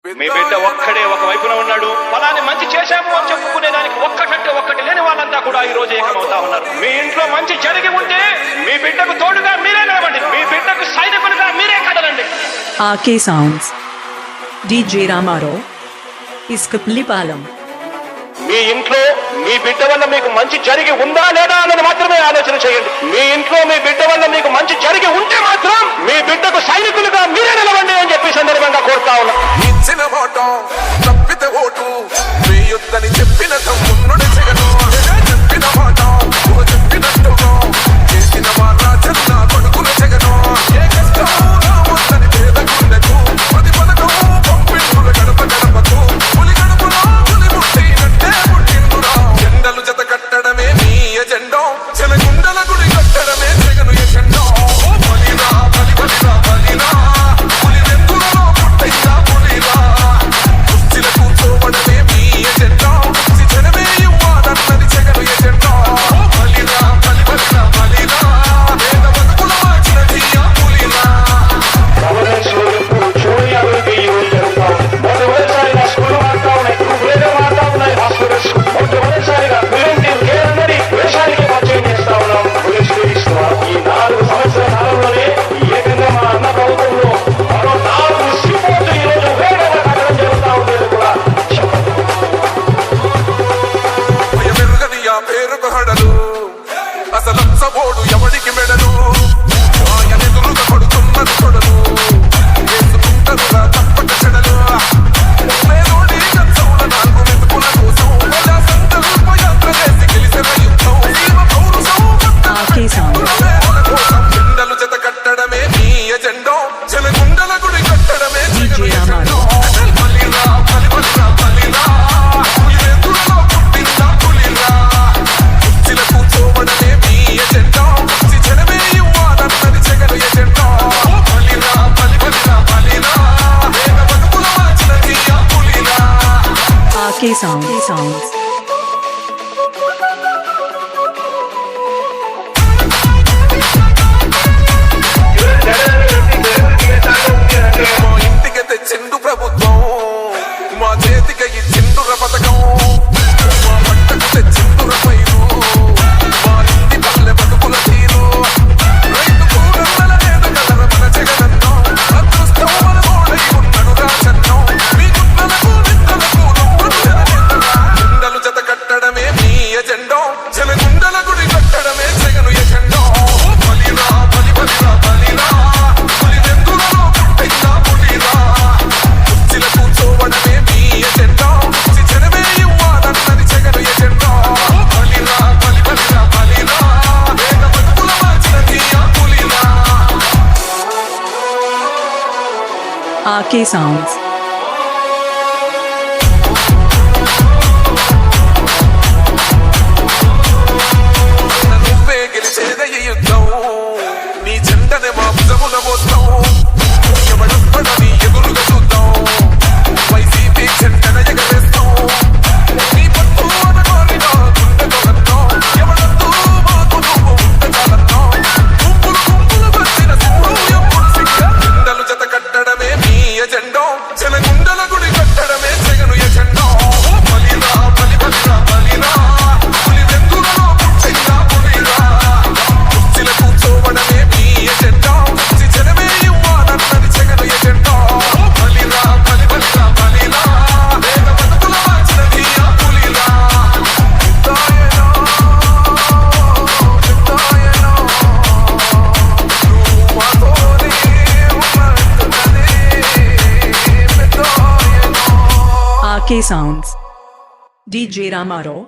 మీ బిడ్డ ఒక్కడే ఒక వైపున ఉన్నాడు. ఫలాన్ని మంచి చేశాము అని చెప్పుకునేదానికి ఒక్కటంటే ఒక్కటి లేని వాళ్ళంతా కూడా ఈ రోజు ఏకమవుతా ఉన్నారు. మీ ఇంట్లో మంచి జరిగి ఉంటే మీ బిడ్డకు తోడుగా మీరే నిలబండి. మీ బిడ్డకు సైనికులుగా మీరే కదలండి. ఆర్కే సౌండ్స్ DJ రామారావు ఇస్కప్లిపాలెం. మీ ఇంట్లో మీ బిడ్డ వల్ల మీకు మంచి జరిగి ఉందా లేదా అన్నది మాత్రమే ఆలోచన చేయండి. మీ ఇంట్లో మీ బిడ్డ వల్ల మీకు మంచి జరిగి ఉంటే మాత్రం మీ బిడ్డకు సైనికులుగా మీరే నిలవండి అని చెప్పి సందర్భంగా కోరుతా ఉన్నా. ఇచ్చిన మాట తప్పితే ఓటు మీ యుద్ధని చెప్పిన తమ్ముడు జగను చెప్పిన మాట చెప్పినట్టుగా చేసిన మాట చిన్న కొడుకుల జగను ఏ కష్టం రావద్దని పేదకుండకు పది పథకం పంపించుల గడప గడపకు పులి గడపలో పులి ముట్టినట్టే పుట్టిందురా. జెండలు జత కట్టడమే మీ ఎజెండా చెలగుండల గుడి కట్టడమే జగను ఎజెండా. బలిరా బలి బలిరా బలిరా పులి వెందులలో పుట్టయ్యా పులిరా కుర్చీల కూర్చోవడమే మీ ఎజెండా జనమే ఇవ్వాలన్నది జగను ఎజెండా. బలిరా బలి బలిరా బలిరా పేద బతుకుల మార్చినది ఆ పులిరా. పేరుకు హడలు అసలంచబోడు ఎవడికి మెడలు ఎదురుగా కొడుతున్నది కొడలు వేసుకుంటారుగా తప్పక చెడలు పేదోడి కంచంల నాలుగు మెతుకుల కోసం ప్రజా సంకల్ప యాత్ర చేసి గెలిసిన యుద్ధం జీవ పౌరుషం కోసం జెండలు జత కట్టడమే మీ ఎజెండా చెలగుండల గుడి కట్టడమే జగను ఎజెండా. బలిరా బలి బలిరా బలిరా పులి వెందులలో పుట్టిందా పులిరా కుర్చీల కూర్చోవడమే మీ ఎజెండా జనమే ఇవ్వాలన్నది జగను ఎజెండా. బలిరా బలి బలిరా బలిరా పేద బతుకుల మార్చినది ఆ పులిరా. ఆర్కే సౌండ్స్ మా ఇంటికి తెచ్చిండు ప్రభుత్వం మా చేతికి ఇచ్చిండుర పథకం మా పంటకు తెచ్చిండుర పైరు మా ఇంటి పల్లె బతుకుల తీరు రైతు కూరల నేత కలర మన జగనన్నం అదృష్టం మన తోడై ఉన్నడు రాజన్నం మీ గుట్టలకు నిద్దలకు జెండలు జత కట్టడమే మీ ఎజెండా చెలగుండల గుడి కట్టడమే జగను ఎజెండా. బలిరా బలి బలిరా బలిరా పులి వెందులలో పుట్టయ్యా పులిరా కుర్చీల కూర్చోవడమే మీ ఎజెండా జనమే ఇవ్వాలన్నది జగను ఎజెండా. బలిరా బలి బలిరా బలిరా పేద బతుకుల మార్చినది ఆ పులిరా. ఆర్కే సౌండ్స్ నువ్వే గెలిచేద ఈ యుద్ధం నీ జెండనే మా భుజముల మోస్తాం ఎవడొక్కడని ఎదురుగా చూద్దాం వైసీపీ జెండన ఎగరేస్తాం నీ పట్టు అనగోరినా గుండెతో అన్నాం ఎవడొద్దు మాకు నువ్వు ఉంటే చాలన్నాం గుంపులు గుంపులు వచ్చిన సింహం ఎప్పుడు సిగ్గ. జెండలు జత కట్టడమే మీ ఎజెండా చెలగుండల గుడి కట్టడమే జగను ఎజెండా. బలిరా బలి బలిరా బలిరా పులి వెందులలో పుట్టయ్యా పులిరా కుర్చీల కూర్చోవడమే మీ ఎజెండా జనమే ఇవ్వాలన్నది జగను ఎజెండా. బలిరా బలి బలిరా బలిరా పేద బతుకుల మార్చినది ఆ పులిరా. యుద్ధాయనో యుద్ధాయనో నువ్వు మాతోనే ఉన్నట్టున్నది పెద్దాయనో. ఆర్కే సౌండ్స్ DJ రామారావు